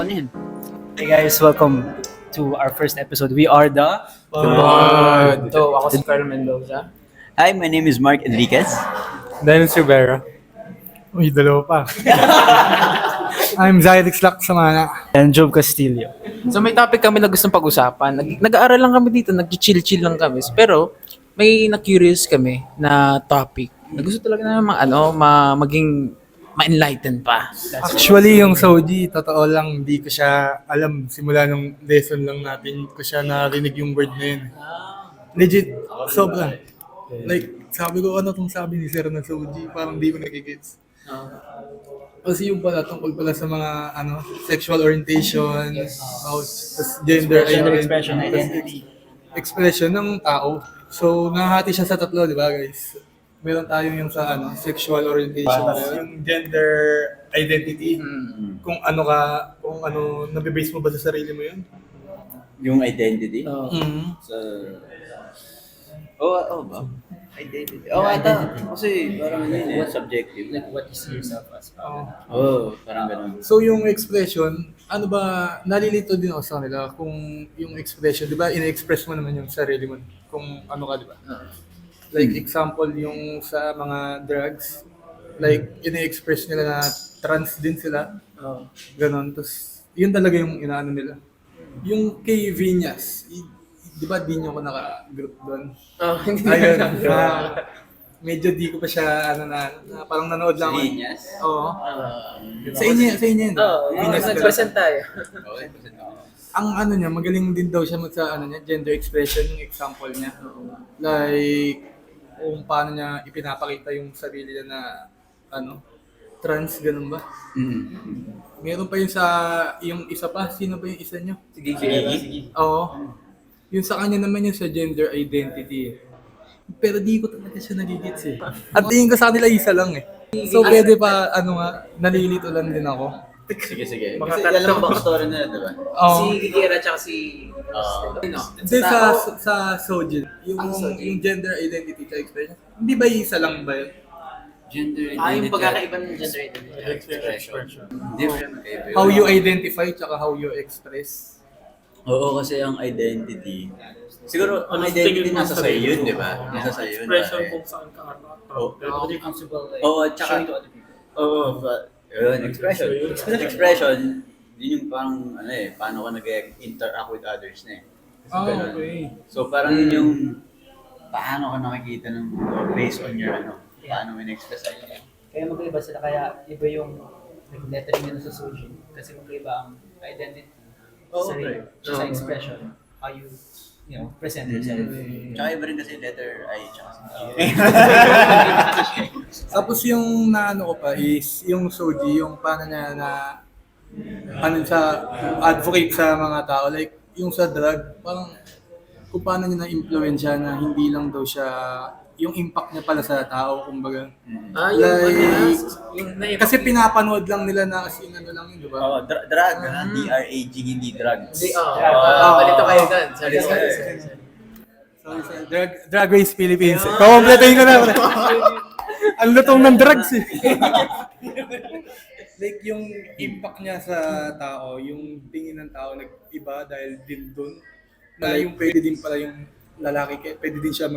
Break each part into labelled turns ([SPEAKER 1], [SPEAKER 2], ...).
[SPEAKER 1] On yun.
[SPEAKER 2] Hey guys, welcome to our first episode. We are the
[SPEAKER 3] Bud.
[SPEAKER 4] So, ako si Carl Mendoza.
[SPEAKER 1] Hi, my name is Mark Enriquez.
[SPEAKER 3] Dennis Rivera.
[SPEAKER 5] Uy, dalawa pa. I'm Zyrix Laksamana.
[SPEAKER 2] and Job Castillo.
[SPEAKER 4] So, may topic kami na gustong pag-usapan. Nag-aaral lang kami dito, nag-chill-chill lang kami. Pero, may na-curious kami na topic. Na gusto talaga namin maging ma-enlighten pa.
[SPEAKER 5] Actually, yung Saudi, totoo lang, hindi ko siya alam. Simula nung lesson lang natin, ko siya narinig yung word na yun. Legit, sobra. Like, sabi ko, ano tong sabi ni Sir na Saudi? Parang di ko nagigits. Kasi yung pala, tungkol pala sa mga sexual orientation, about gender
[SPEAKER 2] expression, identity.
[SPEAKER 5] expression ng tao. So, nahati siya sa tatlo, di ba guys? Meron tayong yung sa sexual orientation, yung gender identity. Kung ano ka, kung ano, nabibase mo ba sa sarili mo yun?
[SPEAKER 1] Yung identity.
[SPEAKER 5] Mm-hmm.
[SPEAKER 1] So, ba? Identity. Ata. Kasi parang yun subjective.
[SPEAKER 4] Like, what is yourself as?
[SPEAKER 1] Parang ganun.
[SPEAKER 5] So, yung expression, ano ba, nalilito din ako sa kanila kung yung expression, di ba, ina-express mo naman yung sarili mo kung ano ka, di ba? Like, example, yung sa mga drugs, like, ina-express nila na trans din sila. Ganon. Tapos, yun talaga yung inaano nila. Yung kay Vinyas, di ba di nyo ko naka-group doon? Ayun. Medyo di ko pa siya, na parang nanood lang.
[SPEAKER 1] Sa Linyas?
[SPEAKER 5] Oo. Sa inyo yun. Vinyas ka.
[SPEAKER 4] Nag-present tayo.
[SPEAKER 1] Okay, present ako.
[SPEAKER 5] Ang niya, magaling din daw siya sa gender expression, yung example niya. Like, kung paano niya ipinapakita yung sarili niya na, trans, ganun ba? Meron pa yung yung isa pa, sino ba yung isa niyo?
[SPEAKER 4] Sige.
[SPEAKER 5] Oo. Yung sa kanya naman yung sa gender identity. Pero di ko talaga siya nagigits eh. At tingin ko sa kanila isa lang eh. So pwede pa, nalilito lang din ako.
[SPEAKER 1] Sige. Kasi alam mo ba story na di ba?
[SPEAKER 5] Oo.
[SPEAKER 4] Si Gigera tsaka si...
[SPEAKER 5] Hindi sa Sojin, yung gender identity sa expression, hindi ba isa lang ba yun?
[SPEAKER 1] Gender identity.
[SPEAKER 4] yung pagkakaiba ng gender identity.
[SPEAKER 1] Expression. Different.
[SPEAKER 5] How you identify tsaka how you express.
[SPEAKER 1] Oo, kasi ang identity. Siguro, ang identity nasa sa'yo yun, di ba? Nasa sa'yo yun.
[SPEAKER 3] Expression kung saan ka
[SPEAKER 1] Oo.
[SPEAKER 4] How you're comfortable like,
[SPEAKER 1] Oo, tsaka...
[SPEAKER 4] showing to other people.
[SPEAKER 1] Oo, yun, expression. Expression, yun yung parang, paano ka nag-interact with others na eh. Kasi ganun.
[SPEAKER 5] Okay.
[SPEAKER 1] So, parang yun yung, paano ka nakikita ng, based on your, paano mo in-express sa'yo.
[SPEAKER 6] Kaya magkaiba sila, kaya iba yung lettering nila sa social. Kasi magkaiba ang identity sa sarili, sa expression, how you present yourself.
[SPEAKER 1] Tsaka iba rin kasi letter I, tsaka
[SPEAKER 5] Tapos yung naano ko pa is yung Soji, yung paano niya sa advocate sa mga tao, like yung sa drug, parang kung paano niya na-influensya na hindi lang daw siya, yung impact niya pala sa tao, kumbaga. Kasi pinapanood lang nila na as in lang yun, di ba?
[SPEAKER 1] Oo, drug, D-R-A-G, hindi drugs.
[SPEAKER 4] Balito kayo dun. Sorry.
[SPEAKER 5] Sorry. Drag Race Philippines. Kumpletuhin ko na. Ang lutong ng drugs eh. Like yung impact niya sa tao, yung tingin ng tao nag-iba dahil din dun. Na yung pwede din pala yung lalaki, pwede din siya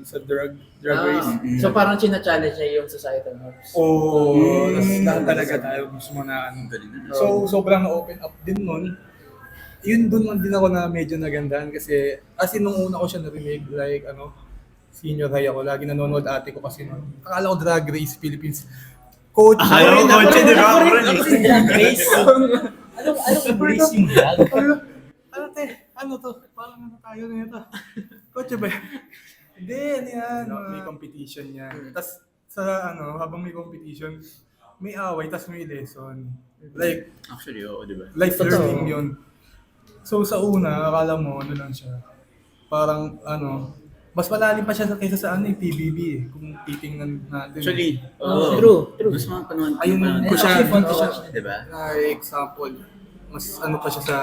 [SPEAKER 5] sa drag race.
[SPEAKER 4] So parang china-challenge niya yung societal norms.
[SPEAKER 5] Oo, lahat talaga tayo gusto mo na So, sobrang na-open up din nun. Yun dun din ako na medyo nagandahan kasi as in nung una ko siya narinig, like senior high ako, lagi nanonood ate ko kasi nun. Akala ko Drag Race Philippines. Coach!
[SPEAKER 1] Coach, di ba?
[SPEAKER 6] Anong race yung drag?
[SPEAKER 5] Ano to? Parang tayo na ito. Coach ba? Hindi, yan. May competition yan. Tapos habang may competition, may away, tapos may lesson. Like,
[SPEAKER 1] Actually, oo, di ba?
[SPEAKER 5] life learning yun. So sa una, akala mo, lang siya. Parang, mas malalim pa siya kaysa sa PBB eh, kung titingnan natin.
[SPEAKER 1] Actually,
[SPEAKER 4] True.
[SPEAKER 1] Mas mga panahon.
[SPEAKER 5] Ayun, ko siya,
[SPEAKER 1] Di ba?
[SPEAKER 5] example, mas pa siya sa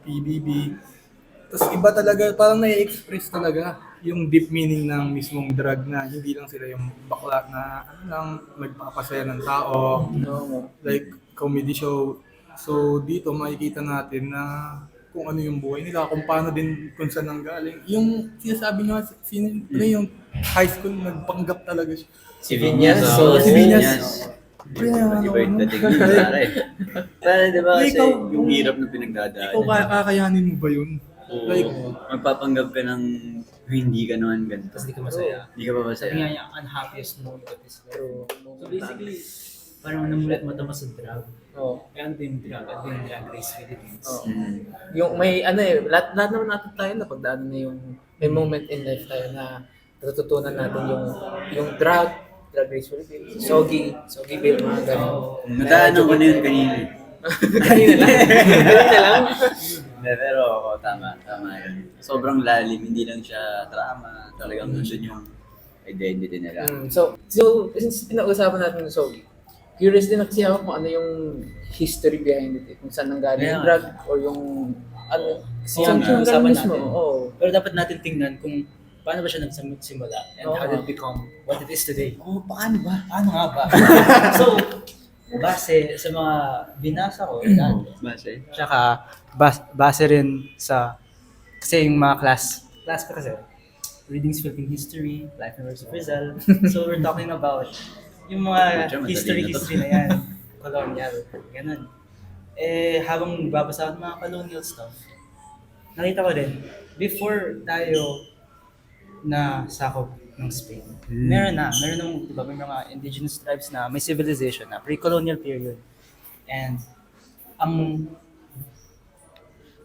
[SPEAKER 5] PBB. Tapos iba talaga, parang na-express talaga yung deep meaning ng mismong drug na hindi lang sila yung bakla na lang nagpapasaya ng tao. Like comedy show, So dito makikita natin na kung ano yung buhay nila, kung paano din kung saan nanggaling. Yung sinasabi niya, ano yung high school, nagpanggap talaga siya.
[SPEAKER 1] Si Vinyas.
[SPEAKER 5] Si Vinyas. Pre,
[SPEAKER 1] Iba yung dating yun, pare. Pare, di ba kasi
[SPEAKER 5] Ikaw-
[SPEAKER 1] yung hirap na pinagdadaan.
[SPEAKER 5] Ikaw kakayanin mo ba yun?
[SPEAKER 1] Oo.
[SPEAKER 5] Like,
[SPEAKER 1] Magpapanggap ka ng hindi ka naman ganito.
[SPEAKER 6] Tapos di ka masaya.
[SPEAKER 1] Hindi ka pa
[SPEAKER 6] Sabi nga
[SPEAKER 1] masaya.
[SPEAKER 6] niya, unhappiest moment of his life. So basically, parang namulat mata mo sa drug.
[SPEAKER 4] Oo.
[SPEAKER 6] Kaya ano yung drug? Ano yung drug race Philippines?
[SPEAKER 4] Oo.
[SPEAKER 1] Mm.
[SPEAKER 4] Yung may ano lahat naman natin tayo na pagdaan na yung may moment in life tayo na natututunan natin yung drug race Philippines, Sogi Bill, mga ganun.
[SPEAKER 1] Nadaanan ko na yun kanina.
[SPEAKER 4] Kanina lang.
[SPEAKER 1] Hindi, pero ako, tama yun. Sobrang lalim, hindi lang siya drama. Talagang nandun yung identity nila.
[SPEAKER 4] So since pinag-usapan natin yung Sogi, curious din kasi ako kung ano yung history behind it, kung saan nanggaling yung
[SPEAKER 6] Yeah.
[SPEAKER 4] drug or yung ano,
[SPEAKER 6] Kasi
[SPEAKER 4] saan
[SPEAKER 6] yung
[SPEAKER 4] siya
[SPEAKER 6] usapan
[SPEAKER 4] nanggaling mismo.
[SPEAKER 6] natin.
[SPEAKER 4] Oo.
[SPEAKER 6] Pero dapat natin tingnan kung paano ba siya nagsimula and
[SPEAKER 4] Oo.
[SPEAKER 6] how did it become what it is today. Oh, paano ba? Paano nga ba? So, base sa mga binasa ko,
[SPEAKER 1] Base.
[SPEAKER 2] Tsaka base rin sa kasi yung mga class
[SPEAKER 6] ko kasi, Readings Philippine History, Life and Works of Rizal. So, we're talking about yung mga
[SPEAKER 1] Medyo madali
[SPEAKER 6] history
[SPEAKER 1] na to.
[SPEAKER 6] na yan, colonial, ganun. Eh, habang babasa ako ng mga colonial stuff, nakita ko din, before tayo na sakop ng Spain, meron nung, di ba, may mga indigenous tribes na may civilization na pre-colonial period. And, ang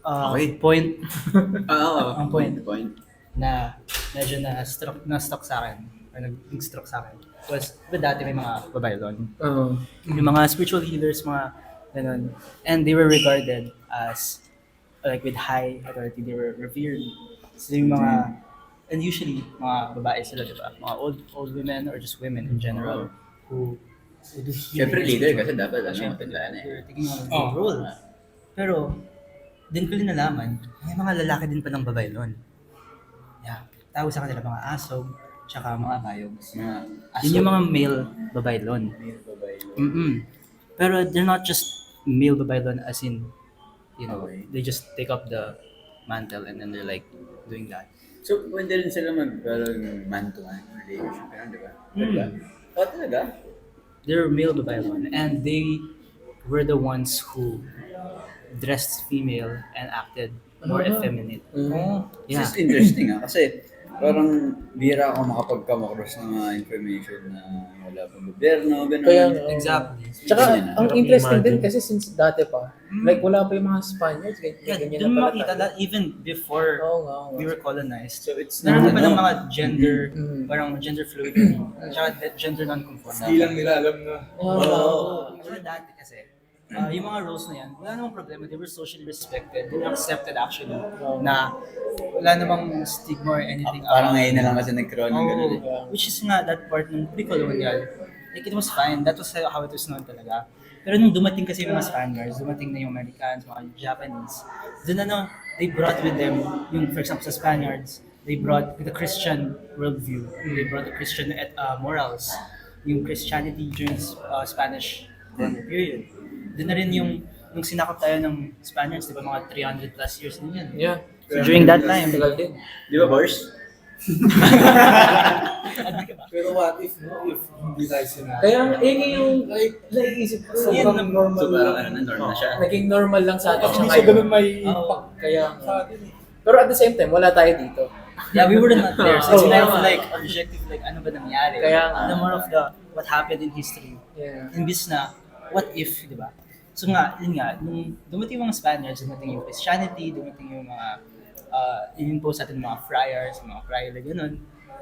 [SPEAKER 1] Okay.
[SPEAKER 6] point
[SPEAKER 1] Oo.
[SPEAKER 6] Ang point. na medyo na-struck sa akin, or nag-struck sa akin, was, diba dati may mga Babylon,
[SPEAKER 4] Oo.
[SPEAKER 6] yung mga spiritual healers, mga ganun, and they were regarded as, like with high authority, they were revered. So yung mga, and usually, mga babae sila, diba? Mga old women, or just women in general, who do
[SPEAKER 1] Siyempre
[SPEAKER 6] healing.
[SPEAKER 1] leader kasi dapat
[SPEAKER 6] Siyempre,
[SPEAKER 1] matandaan eh.
[SPEAKER 6] they're taking on a big role. Pero, din ko rin nalaman, may mga lalaki din palang Babylon. Yeah. Tawag sa kanila mga asog, tsaka mga bayogs.
[SPEAKER 1] Mga
[SPEAKER 6] Yun yung mga male Babylon. Pero they're not just male Babylon as in, you know,
[SPEAKER 1] Okay.
[SPEAKER 6] they just take up the mantle and then they're like doing that.
[SPEAKER 1] So, pwede rin sila magkaroon man-to-man relationship, ganun, di ba? Diba? Oh, talaga?
[SPEAKER 6] They're male Babylon and they were the ones who dressed female and acted more effeminate.
[SPEAKER 1] This is interesting kasi parang bihira ako makapagkamakros ng mga information na wala pang gobyerno, gano'n.
[SPEAKER 4] Kaya,
[SPEAKER 6] Exactly.
[SPEAKER 4] Tsaka,
[SPEAKER 1] Ganyan,
[SPEAKER 4] ang
[SPEAKER 3] Hirap
[SPEAKER 4] interesting din
[SPEAKER 3] i-imagine.
[SPEAKER 4] kasi since dati pa, like wala pa yung mga Spaniards,
[SPEAKER 6] Yeah,
[SPEAKER 4] ganyan
[SPEAKER 6] dun
[SPEAKER 4] na pala
[SPEAKER 6] makita
[SPEAKER 4] tayo.
[SPEAKER 6] that even before
[SPEAKER 4] Oo nga, oo nga.
[SPEAKER 6] we were colonized.
[SPEAKER 1] So, it's
[SPEAKER 6] Naroon
[SPEAKER 1] not,
[SPEAKER 6] pa ng mga gender,
[SPEAKER 4] Mm.
[SPEAKER 6] parang gender fluid, tsaka gender non-conform.
[SPEAKER 5] hindi lang nila alam na.
[SPEAKER 6] Pero dati kasi, yung mga roles na yan, wala namang problema. They were socially respected. They were accepted actually. Na wala namang stigma or anything.
[SPEAKER 1] Parang ngayon na lang kasi nagkaroon ng gano'n eh.
[SPEAKER 6] Which is nga that part ng pre-colonial. Like it was fine. That was how it was known talaga. Pero nung dumating kasi yung mga Spaniards, dumating na yung Americans, mga Japanese, dun they brought with them, yung for example sa Spaniards, they brought the Christian worldview. They brought the Christian morals. Yung Christianity during Spanish colonial period. Doon na rin yung sinakop tayo ng Spaniards, di ba mga 300 plus years din yan.
[SPEAKER 4] Yeah.
[SPEAKER 6] So during that time,
[SPEAKER 4] Tagal din.
[SPEAKER 1] Di ba, Boris?
[SPEAKER 5] Pero what if, no? If hindi tayo sinabi.
[SPEAKER 4] Kaya yun yung naisip ko.
[SPEAKER 5] Sobrang normal
[SPEAKER 1] So, parang
[SPEAKER 5] lang.
[SPEAKER 1] ano na, norm na siya.
[SPEAKER 4] Naging normal lang sa atin
[SPEAKER 5] Hindi
[SPEAKER 4] siya
[SPEAKER 5] siya ganun
[SPEAKER 4] ngayon.
[SPEAKER 5] may
[SPEAKER 6] Oo.
[SPEAKER 5] impact
[SPEAKER 4] Kaya,
[SPEAKER 5] sa atin eh.
[SPEAKER 4] pero at the same time, wala tayo dito.
[SPEAKER 6] yeah, we were not there. So it's
[SPEAKER 4] Oh,
[SPEAKER 6] more of
[SPEAKER 4] tama.
[SPEAKER 6] like objective, like ano ba nangyari?
[SPEAKER 4] Kaya nga.
[SPEAKER 6] Ano more of the what happened in history.
[SPEAKER 4] Yeah.
[SPEAKER 6] Imbis na, what if, di ba? So nga, yun nga, nung dumating yung mga Spaniards, dumating yung Christianity, dumating yung mga, in-impose natin yung mga friars, mga friar, gano'n.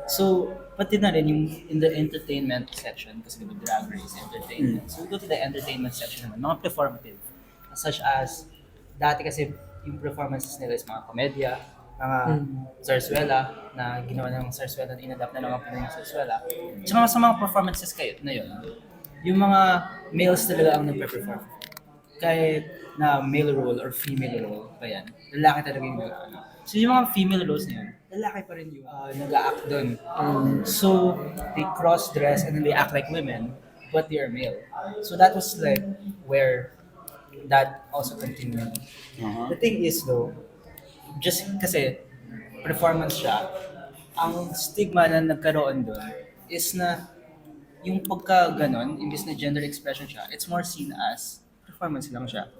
[SPEAKER 6] So, pati na rin yung in the entertainment section, kasi diba drag race, entertainment. So, we go to the entertainment section naman, mga performative. Such as, dati kasi yung performances nila is mga komedya, mga zarzuela, na ginawa ng zarzuela, na inadapt na ng mga Pinoy ng zarzuela. Tsaka sa mga performances kayo na yun, yung mga males talaga ang nagpe-perform. Kahit na male role or female role pa yan, lalaki talaga yung ano. So yung mga female roles na yun, lalaki pa rin yung nag-a-act doon. So they cross-dress and then they act like women, but they are male. So that was like where that also continued.
[SPEAKER 1] Uh-huh.
[SPEAKER 6] The thing is though, just kasi performance siya, ang stigma na nagkaroon doon is na yung pagka ganon, imbis na gender expression siya, it's more seen as performance lang siya.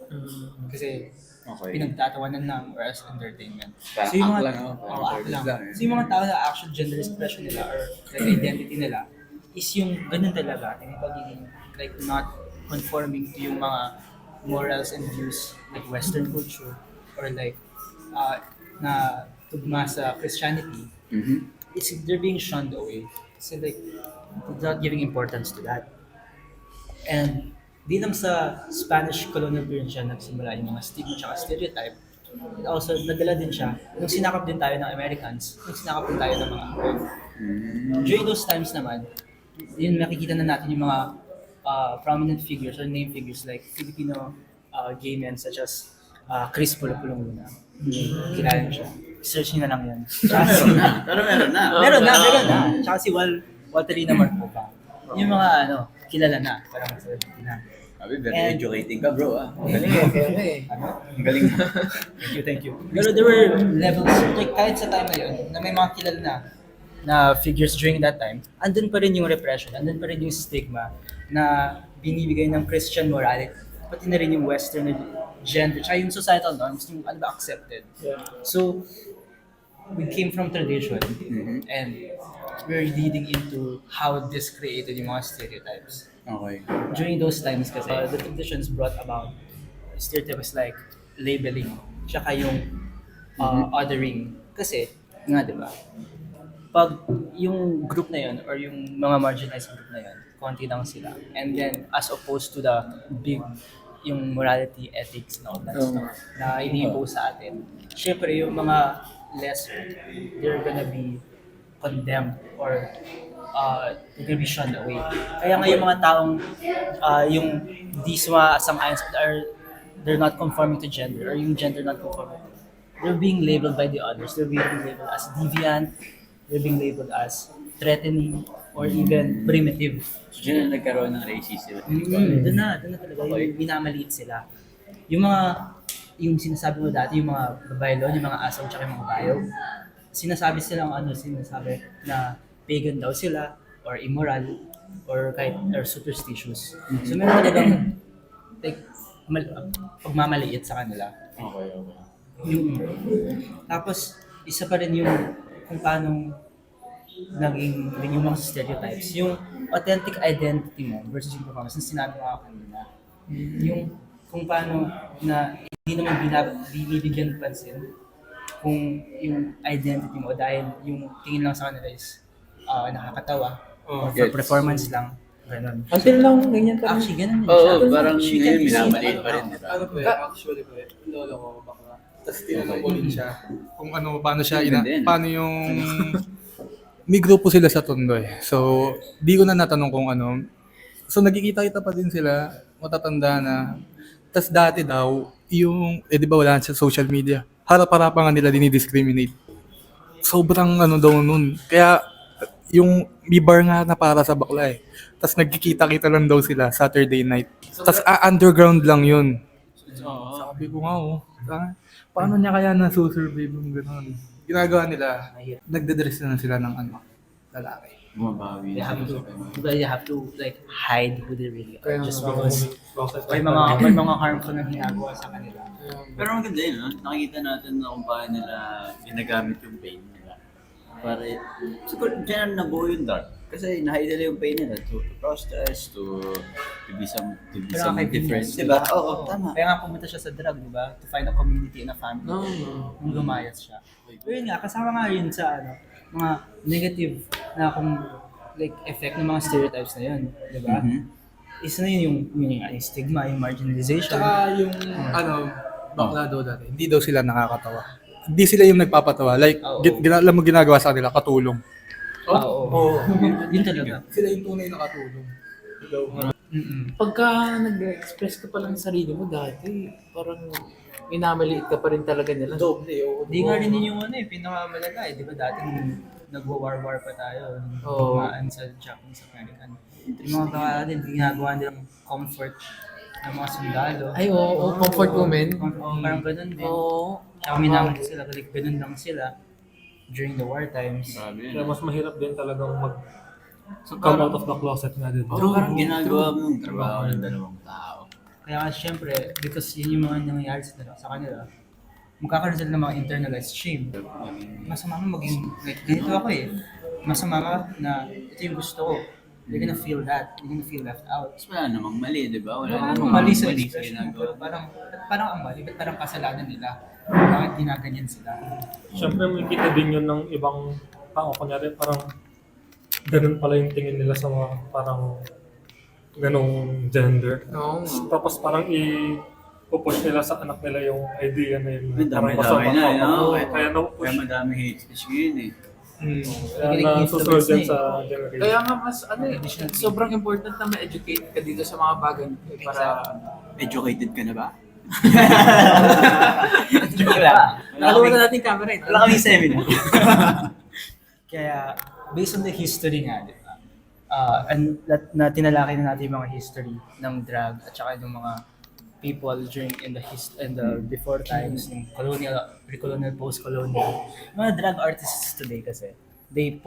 [SPEAKER 6] Kasi
[SPEAKER 1] Okay.
[SPEAKER 6] pinagtatawanan lang or as entertainment.
[SPEAKER 1] Parang
[SPEAKER 6] yung
[SPEAKER 1] act
[SPEAKER 6] mga,
[SPEAKER 1] lang, no?
[SPEAKER 6] oh, act
[SPEAKER 1] Parang
[SPEAKER 6] lang.
[SPEAKER 1] lang, eh.
[SPEAKER 6] So yung mga tao na actual gender expression nila or like identity nila is yung ganun talaga, yung pagiging like not conforming to yung mga morals and views like Western culture or like na tugma sa Christianity.
[SPEAKER 1] Mhm.
[SPEAKER 6] It's they're being shunned away. So like without giving importance to that. And di lang sa Spanish colonial period siya nagsimula yung mga stigma at stereotype. It also nagdala din siya nung sinakop din tayo ng Americans, nung sinakop din tayo ng mga Hapon. During those times naman, yun nakikita na natin yung mga prominent figures or name figures like Filipino gay men such as Chris Pulong Luna. Kilala niyo siya. Search niyo na lang yan. Tsaka si,
[SPEAKER 1] Pero meron na.
[SPEAKER 6] meron na. Tsaka si Walterina Marcopa. Yung mga kilala na. Parang sa na.
[SPEAKER 1] Sabi, very
[SPEAKER 6] And-
[SPEAKER 1] educating ka, bro, ah.
[SPEAKER 6] Ang galing eh.
[SPEAKER 1] Ang galing mo.
[SPEAKER 6] Thank you. Pero there were levels, like kahit sa time na yun, na may mga kilala na figures during that time, andun pa rin yung repression, andun pa rin yung stigma na binibigay ng Christian morality, pati na rin yung Western gender, tsaka yung societal norms, yung ano ba accepted. So, we came from tradition and we're leading into how this created yung mga stereotypes.
[SPEAKER 1] Okay.
[SPEAKER 6] During those times kasi, the traditions brought about stereotypes like labeling, tsaka yung othering. Kasi, nga diba, pag yung group na yun or yung mga marginalized group na yun, konti lang sila. And then, as opposed to the big, yung morality, ethics, and all that stuff na ini-impose sa atin, syempre yung mga lesser, they're gonna be condemned or they're gonna be shunned away. Kaya nga yung mga taong yung di sumasang-ayon they're not conforming to gender or yung gender not conforming, they're being labeled by the others. They're being labeled as deviant, they're being labeled as threatening or even primitive.
[SPEAKER 1] So, dyan na nagkaroon ng racism.
[SPEAKER 6] Doon na talaga yung minamaliit sila. Yung sinasabi mo dati, yung mga babaylon, yung mga asaw tsaka yung mga bayaw, sinasabi na pagan daw sila or immoral or kahit or superstitious. So meron talagang like pagmamaliit sa kanila.
[SPEAKER 1] Okay.
[SPEAKER 6] Tapos isa pa rin yung kung paano naging rin yung mga stereotypes. Yung authentic identity mo versus yung performance. Yung sinabi ko nga kanina. Yung kung paano na hindi naman binibigyan pansin kung yung identity mo dahil yung tingin lang sa kanila is nakakatawa or for
[SPEAKER 1] Gets.
[SPEAKER 6] performance lang. Ganun.
[SPEAKER 4] Until now, ganyan pa rin.
[SPEAKER 6] Actually, ganun din
[SPEAKER 1] Oo,
[SPEAKER 6] siya.
[SPEAKER 1] parang
[SPEAKER 6] She can
[SPEAKER 1] ngayon
[SPEAKER 6] be seen.
[SPEAKER 1] minamaliit pa rin, di ba?
[SPEAKER 5] Ano po actually po lolo ko bakla. Tapos tinanong ko rin siya kung paano siya,
[SPEAKER 1] Ganda yan.
[SPEAKER 5] paano yung, may grupo sila sa Tondo eh. So, di ko na natanong kung ano. So, nagkikita-kita pa din sila, matatanda na. Tapos dati daw, yung, di ba wala sa social media, harap-harapan nga nila dinidiscriminate. Sobrang daw nun. Kaya, yung may bar nga na para sa bakla eh. Tapos nagkikita-kita lang daw sila Saturday night. Tapos underground lang yun. Sabi ko nga paano niya kaya nasusurvive yung gano'n? Ginagawa nila, nagdadress na sila ng lalaki.
[SPEAKER 1] Bumabawi.
[SPEAKER 6] They have to like hide who they really are just because may mga harmful na ginagawa sa kanila.
[SPEAKER 1] Pero ang ganda yun, no? Nakikita natin na kung paano nila ginagamit yung pain nila. Para, siguro dyan nabuo yung dark. Kasi nahide nila yung pain nila to protest, to be something different. Diba? Oo, tama.
[SPEAKER 6] Kaya nga pumunta siya sa drug, di ba? To find a community and a family. Nung lumayas siya. Pero yun nga, kasama nga yun sa mga negative na like effect ng mga stereotypes na yun. Di ba? Isa na yun yung stigma, yung marginalization.
[SPEAKER 5] Tsaka yung bakla daw dati, hindi daw sila nakakatawa. Hindi sila yung nagpapatawa. Like, alam mo ginagawa sa kanila, katulong.
[SPEAKER 6] Oo. Yun talaga.
[SPEAKER 5] Sila yung tunay na katulong.
[SPEAKER 4] Pagka nag-express ka pa lang sa sarili mo dati, parang minamaliit ka pa rin talaga nila.
[SPEAKER 5] Doble,
[SPEAKER 6] Di nga rin yun yung pinakamalala eh. Di ba dati nung nagwa-war pa tayo,
[SPEAKER 4] Oo.
[SPEAKER 6] dumaan sa Japanese American. Yung mga baka din, ginagawa nilang comfort ng mga sundalo.
[SPEAKER 4] Ay, oo, comfort women.
[SPEAKER 6] Parang ganun din.
[SPEAKER 4] Oo.
[SPEAKER 6] Tsaka minamit sila, like ganun lang sila during the war times.
[SPEAKER 1] Grabe
[SPEAKER 3] Kaya
[SPEAKER 1] yun.
[SPEAKER 3] mas mahirap din talagang
[SPEAKER 1] So,
[SPEAKER 3] come out of the closet nga din.
[SPEAKER 1] parang ginagawa mo yung trabaho ng dalawang tao.
[SPEAKER 6] Kaya nga syempre, because yun yung mga nangyayari sa kanila, magkakaroon sila ng mga internalized shame. Masama mo maging, like, ganito ako eh. Masama ka na ito yung gusto ko. You're gonna feel that. You're gonna feel left out.
[SPEAKER 1] Tapos wala namang mali, di ba? Wala
[SPEAKER 6] Wala
[SPEAKER 1] namang
[SPEAKER 6] namang mali sa
[SPEAKER 1] mali
[SPEAKER 6] expression mo,
[SPEAKER 1] ginagawa.
[SPEAKER 6] pero parang ang mali, ba't parang kasalanan nila? Bakit ginaganyan sila?
[SPEAKER 3] Siyempre, may kita din yun ng ibang tao. Kunyari, parang ganun pala yung tingin nila sa mga parang ganong gender.
[SPEAKER 4] Oo.
[SPEAKER 3] Tapos parang i-push nila sa anak nila yung idea na yun.
[SPEAKER 1] May
[SPEAKER 3] Parang
[SPEAKER 1] dami-dami na,
[SPEAKER 3] masama.
[SPEAKER 1] no?
[SPEAKER 3] Kaya
[SPEAKER 1] Kaya
[SPEAKER 3] na-push.
[SPEAKER 1] madami hate speech ngayon eh.
[SPEAKER 3] Kaya nasusunod yan sa generation.
[SPEAKER 4] Kaya nga mas sobrang important na ma-educate ka dito sa mga bagay para
[SPEAKER 1] Educated ka na ba?
[SPEAKER 6] Wala.
[SPEAKER 4] nakalimutan natin yung camera eh.
[SPEAKER 6] Wala kaming seminar. Kaya, based on the history nga, di ba? And na tinalakay na natin yung mga history ng drug at saka yung mga people during in the before times, yung colonial, pre-colonial, post-colonial. Mga drug artists today kasi, they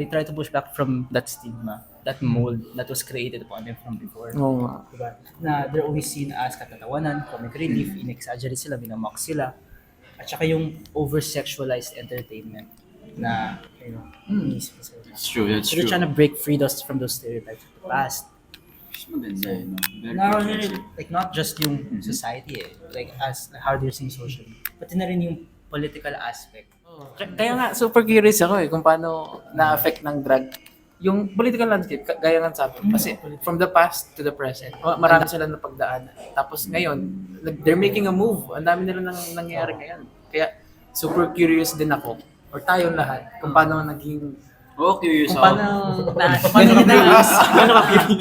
[SPEAKER 6] try to push back from that stigma, that mold that was created upon them from before.
[SPEAKER 4] Oo nga.
[SPEAKER 6] Diba? Na they're always seen as katatawanan, comic relief, in-exaggerate sila, minamock sila. At saka yung over-sexualized entertainment na, iniisip ko sila.
[SPEAKER 1] That's true, that's
[SPEAKER 6] So they're
[SPEAKER 1] true.
[SPEAKER 6] trying to break free from those stereotypes of the past.
[SPEAKER 1] Mas maganda yun, no? Very
[SPEAKER 6] Not
[SPEAKER 1] progressive.
[SPEAKER 6] only, like, not just yung society like as how they're seeing socially, pati na rin yung political aspect.
[SPEAKER 4] Kaya nga, super curious ako eh kung paano na-affect ng drug yung political landscape, gaya nga sabi. Kasi from the past to the present, marami sila na pagdaan. Tapos ngayon, they're making a move. Ang dami nila nangyayari ngayon. Kaya super curious din ako, or tayong lahat, kung paano naging
[SPEAKER 1] Oh, curious
[SPEAKER 4] kung
[SPEAKER 1] ako.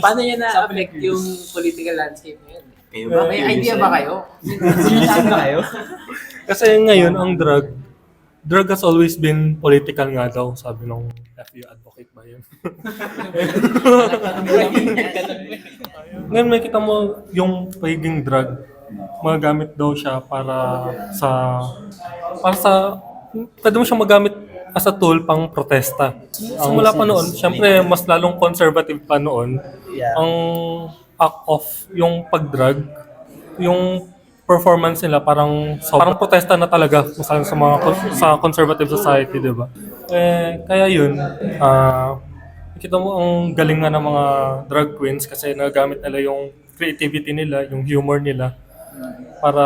[SPEAKER 4] paano niya na-affect yung political landscape ngayon.
[SPEAKER 1] Kayo ba?
[SPEAKER 4] May
[SPEAKER 1] Curious
[SPEAKER 4] idea
[SPEAKER 1] ako.
[SPEAKER 4] ba kayo?
[SPEAKER 6] Sinasabi ba kayo?
[SPEAKER 3] Kasi ngayon, ang drug has always been political nga daw, sabi nung FU advocate ba yun? Ngayon may kita mo yung pagiging drug, magagamit daw siya pwede mo siya magamit as a tool pang protesta. Simula pa noon, syempre mas lalong conservative pa noon,
[SPEAKER 6] Yeah.
[SPEAKER 3] ang act of yung pag-drug, yung performance nila parang protesta na talaga sa conservative society, 'di ba? Kaya yun, kita mo ang galing nga ng mga drag queens kasi nagagamit nila yung creativity nila, yung humor nila para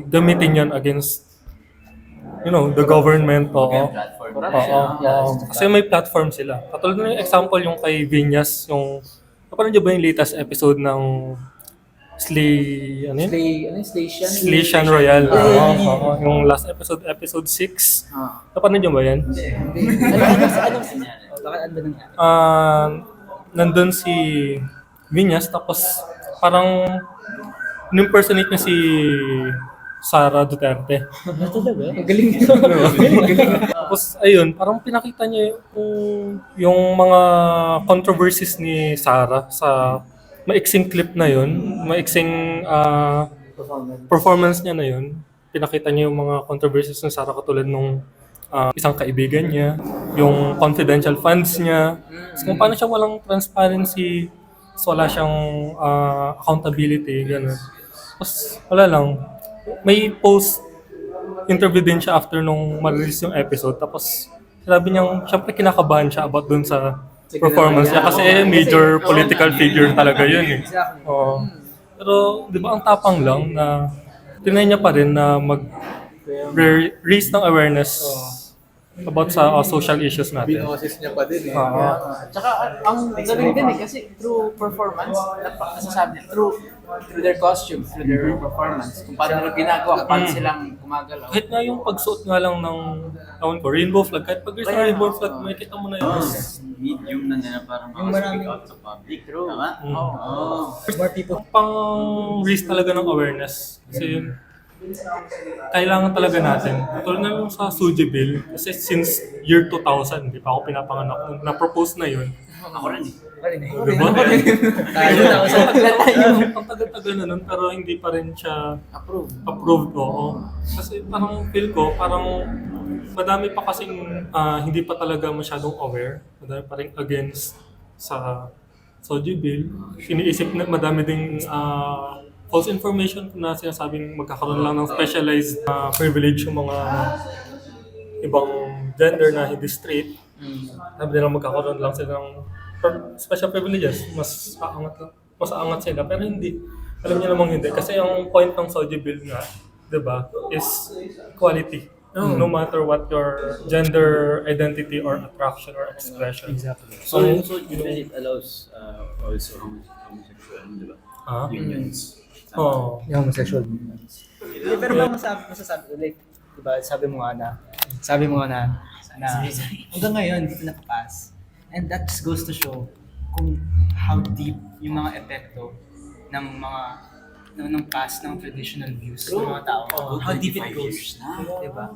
[SPEAKER 3] gamitin yon against the government. Oo.
[SPEAKER 1] Platform.
[SPEAKER 3] Kasi may platform sila. Katulad ng example yung kay Vinyas, napanood niyo ba yung latest episode ng Station Royale? Oo. Yung last episode 6. Napanood niyo ba yan?
[SPEAKER 6] Bakit ano nangyari?
[SPEAKER 3] Nandun si Vinyas, tapos parang impersonate niya si Sara Duterte.
[SPEAKER 6] Galing nito.
[SPEAKER 3] Tapos ayun, parang pinakita niya yung mga controversies ni Sara sa maiksing clip na yun, maiksing performance niya na yun. Pinakita niya yung mga controversies ni Sara katulad nung isang kaibigan niya, yung confidential funds niya, kung paano siya walang transparency, wala siyang accountability, gano'n. Tapos wala lang, may post-interview din siya after nung ma-release yung episode. Tapos sabi niya, syempre kinakabahan siya about dun sa performance niya kasi major political figure talaga yun eh. Oo. Pero di ba ang tapang lang na tinay niya pa rin na mag-raise ng awareness about sa social issues natin.
[SPEAKER 5] Binosis niya pa din eh.
[SPEAKER 4] Tsaka ang galing din eh kasi through performance, nasasabi niya, through their costume, through their performance, kung paano nila ginagawa, paano silang gumagalaw.
[SPEAKER 3] Kahit nga yung pagsuot nga lang ng rainbow flag, kahit pag sa rainbow flag, makikita mo na yun.
[SPEAKER 1] Medium na nila parang
[SPEAKER 6] Yung
[SPEAKER 1] speak
[SPEAKER 6] maraming-
[SPEAKER 1] out sa public. Tama?
[SPEAKER 6] More people.
[SPEAKER 3] Pang-raise talaga ng awareness. Kasi yun, kailangan talaga natin. Tulad na yung sa SUJI bill, kasi since year 2000, di pa ako pinapanganak, nung na-propose na yun,
[SPEAKER 1] Ako rin eh.
[SPEAKER 3] Diba?
[SPEAKER 6] Tayo na ako sa
[SPEAKER 3] Ang tagal-tagal na nun, pero hindi pa rin siya
[SPEAKER 4] Approve.
[SPEAKER 3] approved. Oo. Kasi parang feel ko, parang madami pa kasing hindi pa talaga masyadong aware. Madami pa rin against sa Soji Bill. Iniisip na madami ding false information na sinasabing magkakaroon lang ng specialized privilege yung mga ibang gender na hindi straight. Sabi nila magkakaroon lang sila ng special privileges. Mas aangat sila. Pero hindi. Alam niyo namang hindi. Kasi yung point ng Soji Bill nga, di ba, is equality. No matter what your gender identity or attraction or expression.
[SPEAKER 2] Exactly.
[SPEAKER 1] So it allows also homosexual, di ba? Unions.
[SPEAKER 3] Oh.
[SPEAKER 2] Yung homosexual movements.
[SPEAKER 6] Pero ba masasabi ko, like, diba, sabi mo nga na hanggang ngayon, hindi pa napapas. And that just goes to show kung how deep yung mga epekto ng mga ng past, ng traditional views ng mga tao. How deep it
[SPEAKER 1] 25
[SPEAKER 6] goes.
[SPEAKER 1] years na.
[SPEAKER 6] Diba?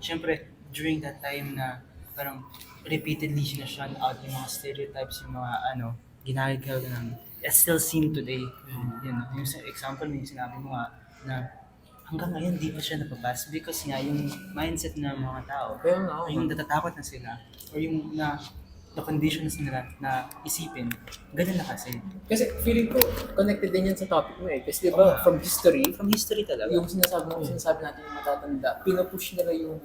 [SPEAKER 6] Siyempre, during that time na parang repeatedly sinashun out yung mga stereotypes, yung mga ginagawa ng it's still seen today. Yun, yung example mo, yung sinabi mo nga na hanggang ngayon di pa siya napapas because nga yung mindset ng mga tao,
[SPEAKER 4] Kaya nga,
[SPEAKER 6] or yung natatakot na sila, or yung the conditions nila na isipin, ganun na kasi.
[SPEAKER 4] Kasi feeling ko connected din yan sa topic mo eh. Kasi diba, from history,
[SPEAKER 6] From history talaga.
[SPEAKER 4] yung sinasabi natin yung matatanda, pinupush nila yung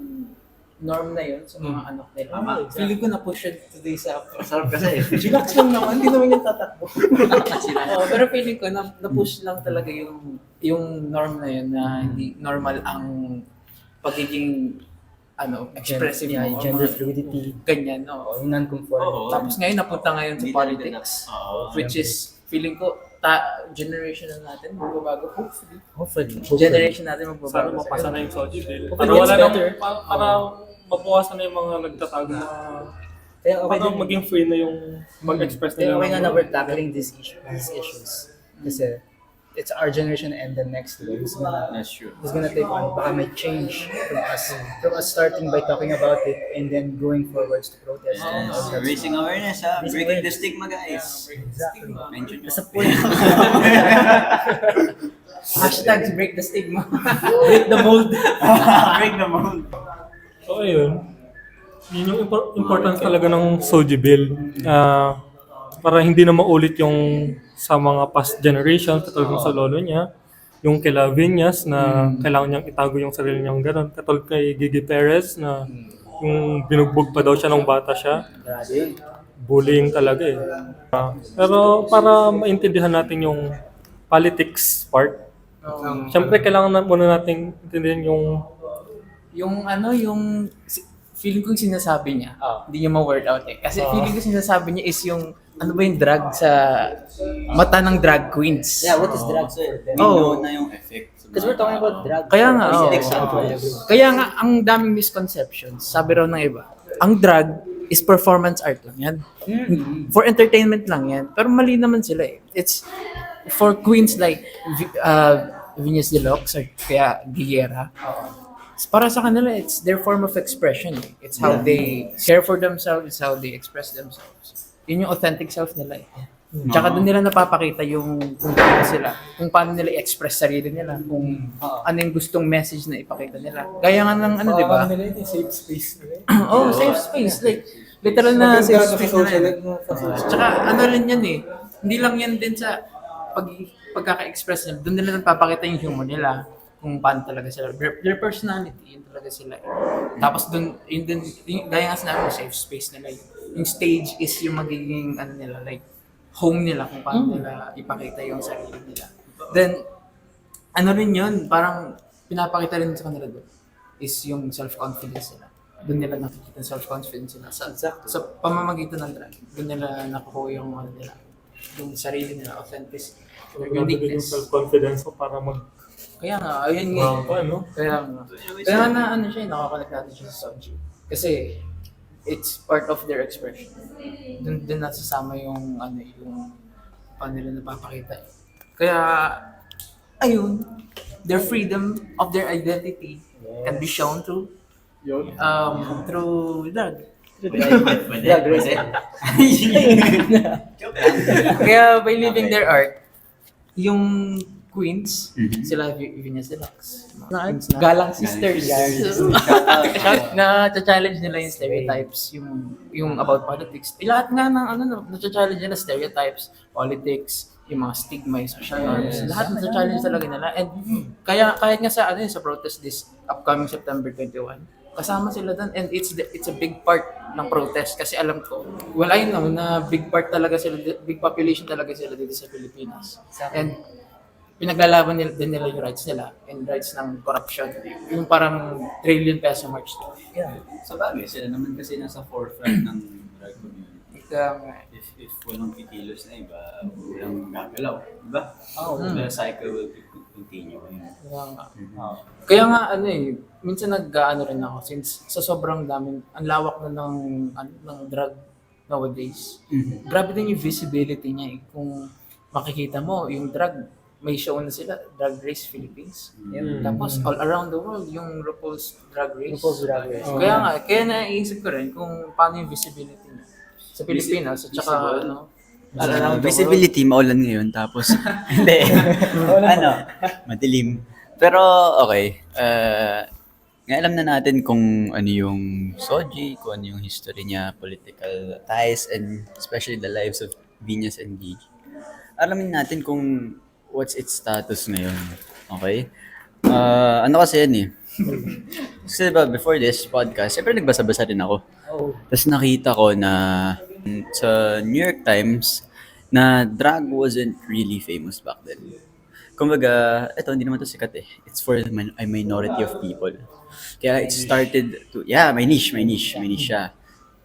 [SPEAKER 4] norm na yun sa mga anak nila. Feeling ko na-push yun today sa
[SPEAKER 1] Masarap kasi.
[SPEAKER 4] Relax lang naman, hindi naman yung tatakbo. Pero feeling ko na-push lang talaga yung norm na yun na hindi normal ang pagiging expressive mo.
[SPEAKER 6] gender fluidity,
[SPEAKER 4] Ganyan,
[SPEAKER 6] yung non-conform.
[SPEAKER 1] Oo.
[SPEAKER 4] Tapos ngayon napunta ngayon sa
[SPEAKER 1] Hindi
[SPEAKER 4] politics,
[SPEAKER 1] Oo.
[SPEAKER 4] which is feeling ko generation na natin magbabago, hopefully.
[SPEAKER 6] Hopefully.
[SPEAKER 4] Generation natin
[SPEAKER 3] Sana
[SPEAKER 4] magbabago.
[SPEAKER 3] mapasa na yung Soji Bill.
[SPEAKER 4] Hopefully
[SPEAKER 3] Para wala
[SPEAKER 4] it's
[SPEAKER 3] nang,
[SPEAKER 4] better.
[SPEAKER 3] para mabawasan na yung mga nagtatago na
[SPEAKER 6] Kaya okay
[SPEAKER 3] para
[SPEAKER 6] din,
[SPEAKER 3] maging free na yung mag-express
[SPEAKER 6] kaya
[SPEAKER 3] nila.
[SPEAKER 6] okay
[SPEAKER 3] ng-
[SPEAKER 6] nga na we're tackling these issues. Kasi it's our generation and the next who's gonna take on, baka may change from us starting by talking about it and then going forwards to protest.
[SPEAKER 1] Yes. Raising awareness, breaking the stigma, guys.
[SPEAKER 6] Exactly.
[SPEAKER 1] Mention nyo.
[SPEAKER 6] That's the point.
[SPEAKER 4] Hashtags break the stigma.
[SPEAKER 6] Break the mold.
[SPEAKER 1] Break the mold.
[SPEAKER 3] So ayun, yun yung importance talaga ng Soji Bill. Para hindi na maulit yung sa mga past generation, katulad sa lolo niya, yung kila Viñas na kailangan niyang itago yung sarili niyang gano'n. Katulad kay Gigi Perez na yung binugbog pa daw siya nung bata siya. Bullying talaga eh. Pero para maintindihan natin yung politics part, syempre kailangan muna natin intindihan yung
[SPEAKER 4] feeling ko yung sinasabi niya, hindi niya ma-word out eh. Kasi feeling ko sinasabi niya is yung, ano ba yung drug sa mata ng drag queens.
[SPEAKER 6] Yeah, what is drugs for them?
[SPEAKER 1] We know na yung effect.
[SPEAKER 6] Because we're talking about drugs.
[SPEAKER 4] Kaya nga,
[SPEAKER 6] As an
[SPEAKER 4] oo.
[SPEAKER 6] example.
[SPEAKER 4] Kaya nga, ang daming misconceptions. Sabi raw ng iba, ang drug is performance art lang yan. For entertainment lang yan. Pero mali naman sila eh. It's for queens like Venus Deluxe or kaya Guerra. Para sa kanila, it's their form of expression. It's how they care for themselves, it's how they express themselves. Yun yung authentic self nila eh. Tsaka doon nila napapakita yung kung paano nila i-express sarili nila, kung ano yung gustong message na ipakita nila. Gaya nga ng di ba?
[SPEAKER 5] Nila yun, safe space nila.
[SPEAKER 4] Oh, safe space. Like, literal na safe space nila.
[SPEAKER 5] social
[SPEAKER 4] yun. Tsaka ano rin yan eh. Hindi lang yan din sa pagkaka-express nila. Doon nila napapakita yung humor nila. Kung paano talaga sila. Their personality, yun talaga sila. Tapos doon, yun din, gaya nga sinabi mo, safe space nila. Yung stage is yung magiging, nila, like, home nila kung paano nila ipakita yung sarili nila. Then, ano rin yun, parang pinapakita rin sa kanila doon is yung self-confidence nila. Doon nila nakikita yung self-confidence nila. Sa pamamagitan ng drag, doon nila nakukuha yung nila, yung sarili nila, authenticity,
[SPEAKER 3] Yung uniqueness.
[SPEAKER 4] uniqueness.
[SPEAKER 3] Self-confidence mo para
[SPEAKER 4] Kaya nga, ayun nga. Kaya nga. Kaya na nakakonect natin siya sa Soji. Kasi, it's part of their expression. Doon din nasasama yung paano nila napapakita eh. Kaya, ayun, their freedom of their identity can be shown through drag.
[SPEAKER 1] Pwede. Joke lang.
[SPEAKER 4] Kaya by living their art, yung queens,
[SPEAKER 1] Mhm.
[SPEAKER 4] sila Venus Deluxe. Galang Sisters.
[SPEAKER 1] Shoutout.
[SPEAKER 4] Na-challenge nila yung stereotypes, yung about politics. Lahat nga ng na-challenge nila stereotypes, politics, yung mga stigma, yung social norms. Lahat na-challenge talaga nila. And kaya kahit nga sa sa protest this upcoming September 21, kasama sila doon, and it's a big part ng protest kasi alam ko, well I know na big part talaga sila, big population talaga sila dito sa Pilipinas. And pinaglalaban nila din nila yung rights nila and rights ng corruption. Yung parang trillion peso march.
[SPEAKER 1] Sa bagay, sila naman kasi nasa forefront ng drag community.
[SPEAKER 4] Kaya,
[SPEAKER 1] If walang kikilos na iba, walang gagalaw. Diba? The cycle will continue.
[SPEAKER 4] kaya nga minsan nag-ano rin ako since sa sobrang daming, ang lawak na ng drug nowadays. Grabe din yung visibility niya. Kung makikita mo, yung drug, may show na sila, Drag Race Philippines. Tapos all around the world, yung RuPaul's Drag Race. Kaya naiisip ko rin kung paano yung visibility niya sa Pilipinas at saka all around the world.
[SPEAKER 1] Visibility, maulan ngayon, tapos, hindi, madilim. Pero, okay, nga alam na natin kung ano yung Soji, kung ano yung history niya, political ties, and especially the lives of Venus and Gigi. Alamin natin kung what's its status ngayon. Okay? Ano kasi yan eh. Kasi diba, before this podcast, siyempre nagbasa-basa rin ako. Tapos nakita ko na sa New York Times na drag wasn't really famous back then. Kumbaga, eto, hindi naman to sikat eh. It's for a minority of people. Kaya it started to, may niche siya.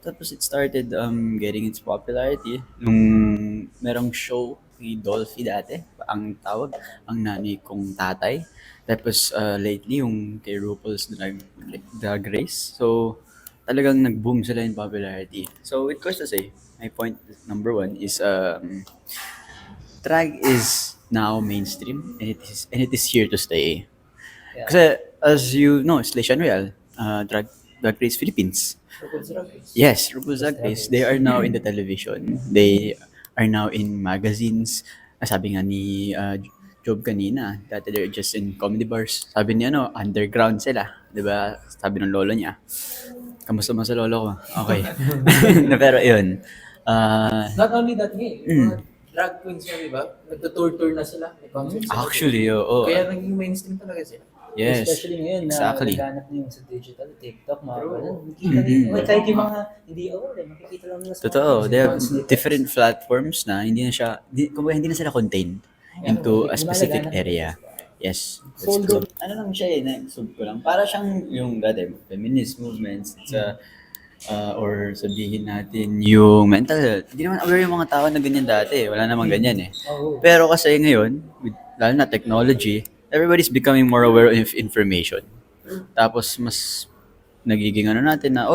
[SPEAKER 1] Tapos it started getting its popularity nung merong show kay Dolphy dati, ang tawag, ang nanay kong tatay. Tapos lately yung kay RuPaul's Drag Race. So talagang nag-boom sila in popularity. So it goes to say, my point number one is drag is now mainstream and it is here to stay. Kasi as you know, Station Royale, Drag Race Philippines. Yes, RuPaul's Drag Race. They are now in the television. They are now in magazines. Sabi nga ni Job kanina, dati they're just in comedy bars. Sabi niya, underground sila. Diba? Sabi ng lolo niya. Kamusta mo sa lolo ko? Okay. Pero yun.
[SPEAKER 4] Not only that, mga drag queens na, di ba? Nagtutour-tour na sila. May concert sila.
[SPEAKER 1] Actually, oo.
[SPEAKER 4] Kaya naging mainstream talaga sila.
[SPEAKER 1] Yes.
[SPEAKER 6] Especially ngayon
[SPEAKER 1] exactly.
[SPEAKER 6] na naghanap na yung sa digital, TikTok, mga ganun. Makikita nyo, kahit yung mga hindi aware, makikita lang nila sa
[SPEAKER 1] Totoo.
[SPEAKER 6] mga
[SPEAKER 1] They have
[SPEAKER 6] snippets.
[SPEAKER 1] different platforms na hindi na sila contained into a specific area. Yes. That's true. Ano lang siya sub ko lang. Para siyang yung dati, feminist movements, or sabihin natin yung mental health. Hindi naman aware yung mga tao na ganyan dati. Wala namang ganyan eh. Pero kasi ngayon, lalo na technology, everybody's becoming more aware of information. Tapos mas nagiging natin na,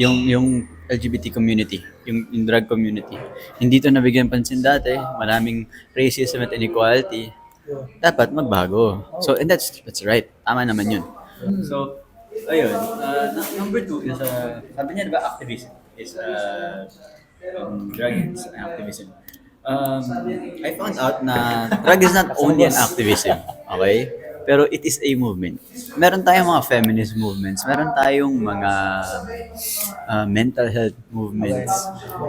[SPEAKER 1] yung LGBT community, yung drag community, hindi to nabigyan pansin dati. Maraming racism at inequality. Dapat magbago. So, and that's right. Tama naman yun. So, ayun. Number two is, sabi niya diba activism is, drag is an activism. I found out na drag is not only an activism, okay? Pero it is a movement. Meron tayong mga feminist movements, meron tayong mga mental health movements.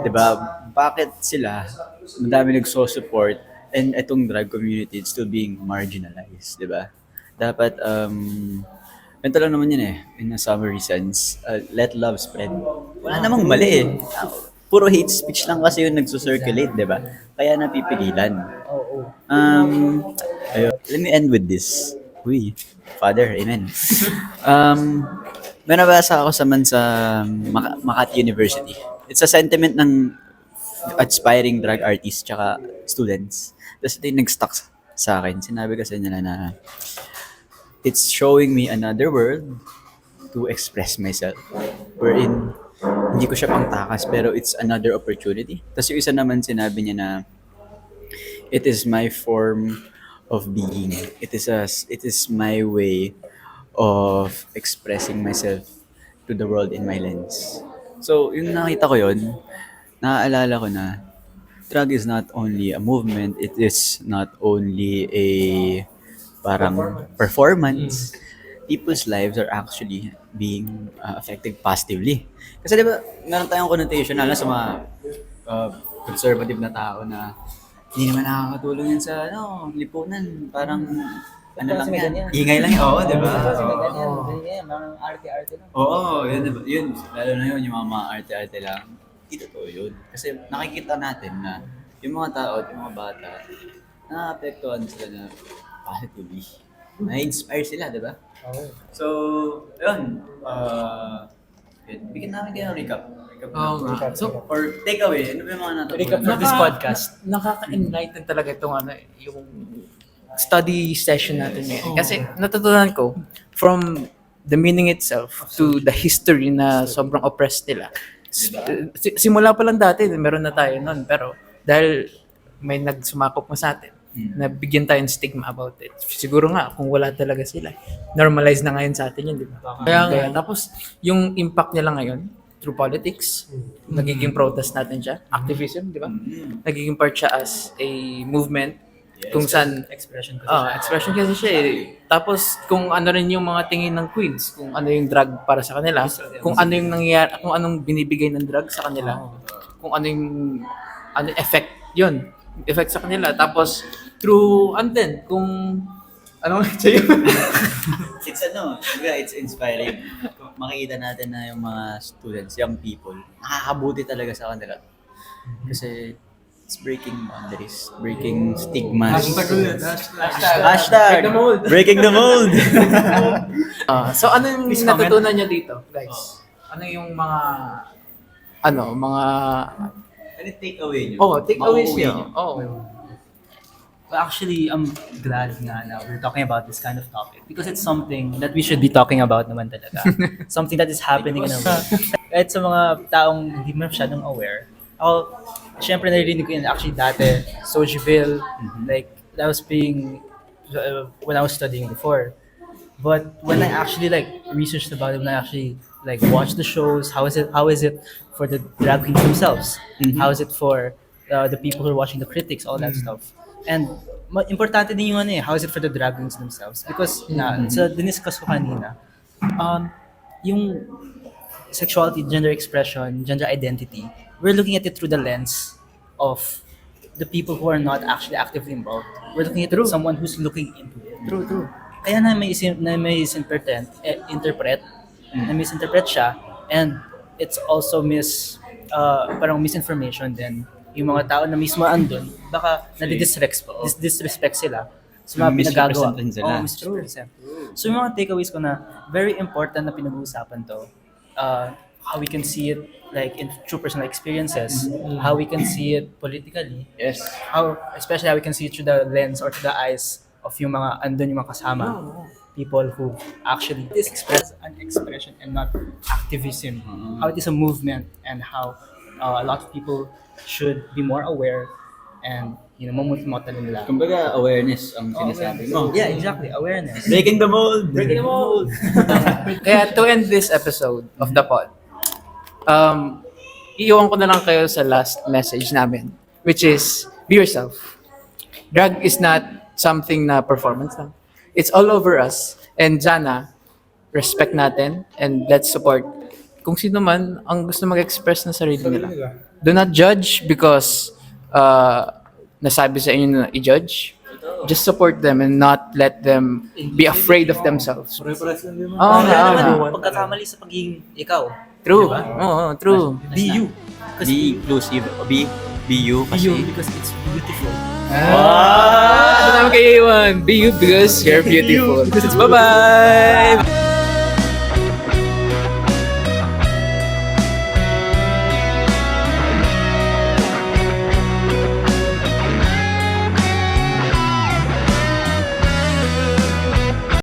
[SPEAKER 1] Diba? Bakit sila, madami nagso-support, and itong drag community is still being marginalized, diba? Dapat, ito lang naman yun in a summary sense, let love spread. Wala namang mali puro hate speech lang kasi yung nagso-circulate, di ba? Kaya napipigilan. Ayun. Let me end with this. Uy, Father, amen. May nabasa ako sa Makati University. It's a sentiment ng aspiring drag artists tsaka students. Tapos ito yung nag-stuck sa akin. Sinabi kasi nila na it's showing me another world to express myself. Wherein hindi ko siya pangtakas pero it's another opportunity. Tapos yung isa naman sinabi niya na it is my form of being. It is my way of expressing myself to the world in my lens. So, yung nakita ko yun, naaalala ko na drug is not only a movement, it is not only a parang performance. People's lives are actually being affected positively. Kasi di ba, meron tayong connotation na sa mga conservative na tao na hindi naman nakakatulong yan sa lipunan. Parang ano lang yan. Ingay lang yan. Oo, di ba?
[SPEAKER 6] Ganyan, mga arte-arte lang.
[SPEAKER 1] Oo, yun, diba? Yun, lalo na yun, yung mga arte-arte lang. Hindi totoo yun. Kasi nakikita natin na yung mga tao at yung mga bata, na-apektuhan sila na positively. Na-inspire sila, di ba? So, yun. Bigyan namin kayo ng recap.
[SPEAKER 4] So,
[SPEAKER 1] Or takeaway, ano ba yung mga natutunan?
[SPEAKER 6] Recap for this podcast.
[SPEAKER 4] Nakaka-enlighten talaga itong yung study session natin ngayon. Kasi natutunan ko from the meaning itself to the history na sobrang oppressed nila. Simula pa lang dati, meron na tayo nun. Pero dahil may nagsumakop mo sa atin, nabigyan tayo ng stigma about it. Siguro nga, kung wala talaga sila, normalize na ngayon sa atin yun, di ba? Kaya tapos, yung impact nila ngayon, through politics, nagiging protest natin siya, activism, di ba? Nagiging part siya as a movement, kung saan
[SPEAKER 6] Expression ko.
[SPEAKER 4] expression kasi siya eh. Tapos kung ano rin yung mga tingin ng queens, kung ano yung drug para sa kanila, kung ano yung nangyayari, kung anong binibigay ng drug sa kanila, kung ano yung effect yun, effect sa kanila. Tapos through kung ano sa'yo.
[SPEAKER 1] It's inspiring. Makikita natin na yung mga students, young people, nakakabuti talaga sa kanila. Kasi it's breaking boundaries, breaking stigmas. Hashtag breaking the mold.
[SPEAKER 4] So ano yung natutunan niyo dito, guys? Ano yung mga mga
[SPEAKER 1] Ano yung takeaway nyo?
[SPEAKER 4] takeaways
[SPEAKER 1] Mauuwi
[SPEAKER 4] niyo?
[SPEAKER 1] nyo?
[SPEAKER 6] Well, actually, I'm glad nga na we're talking about this kind of topic because it's something that we should be talking about naman talaga. Something that is happening in our world. Kahit sa mga taong hindi masyadong aware, ako, syempre naririnig ko yun actually dati, Sojiville, like, that was being, when I was studying before. But when I actually like researched about it, when I actually like watched the shows, how is it for the drag queens themselves? How is it for the people who are watching the critics, all that stuff? And importante din yung how is it for the drag queens themselves? Because sa diniscuss ko kanina, yung sexuality, gender expression, gender identity, we're looking at it through the lens of the people who are not actually actively involved. We're looking at it someone who's looking into it. True. Kaya na misinterpret siya, and it's also parang misinformation din. Yung mga tao na mismo andun, baka disrespect sila sa mga pinagagawa.
[SPEAKER 1] Misrepresent sila.
[SPEAKER 6] Misrepresent. So yung mga takeaways ko na very important na pinag-uusapan to, how we can see it like in true personal experiences, how we can see it politically,
[SPEAKER 1] Yes.
[SPEAKER 6] especially how we can see it through the lens or through the eyes of yung mga andun yung mga kasama, people who actually express an expression and not activism, how it is a movement, and how a lot of people should be more aware and mamut-mota nila.
[SPEAKER 1] Kumbaga, awareness ang sinasabi mo.
[SPEAKER 6] Yeah, exactly, awareness.
[SPEAKER 1] Breaking the mold!
[SPEAKER 4] Kaya to end this episode of the pod, iiwan ko na lang kayo sa last message namin, which is, be yourself. Drag is not something na performance lang. It's all over us. And sana, respect natin and let's support kung sino man ang gusto mag-express ng sarili nila. Do not judge because nasabi sa inyo na i-judge. Just support them and not let them be afraid of themselves. Oo nga.
[SPEAKER 6] Pagkakamali sa pagiging ikaw.
[SPEAKER 4] True. Oo, true.
[SPEAKER 6] Be you.
[SPEAKER 1] Be inclusive. Be you.
[SPEAKER 6] Be you because it's beautiful.
[SPEAKER 4] Ano naman kayo iwan? Be you because you're beautiful. Bye-bye!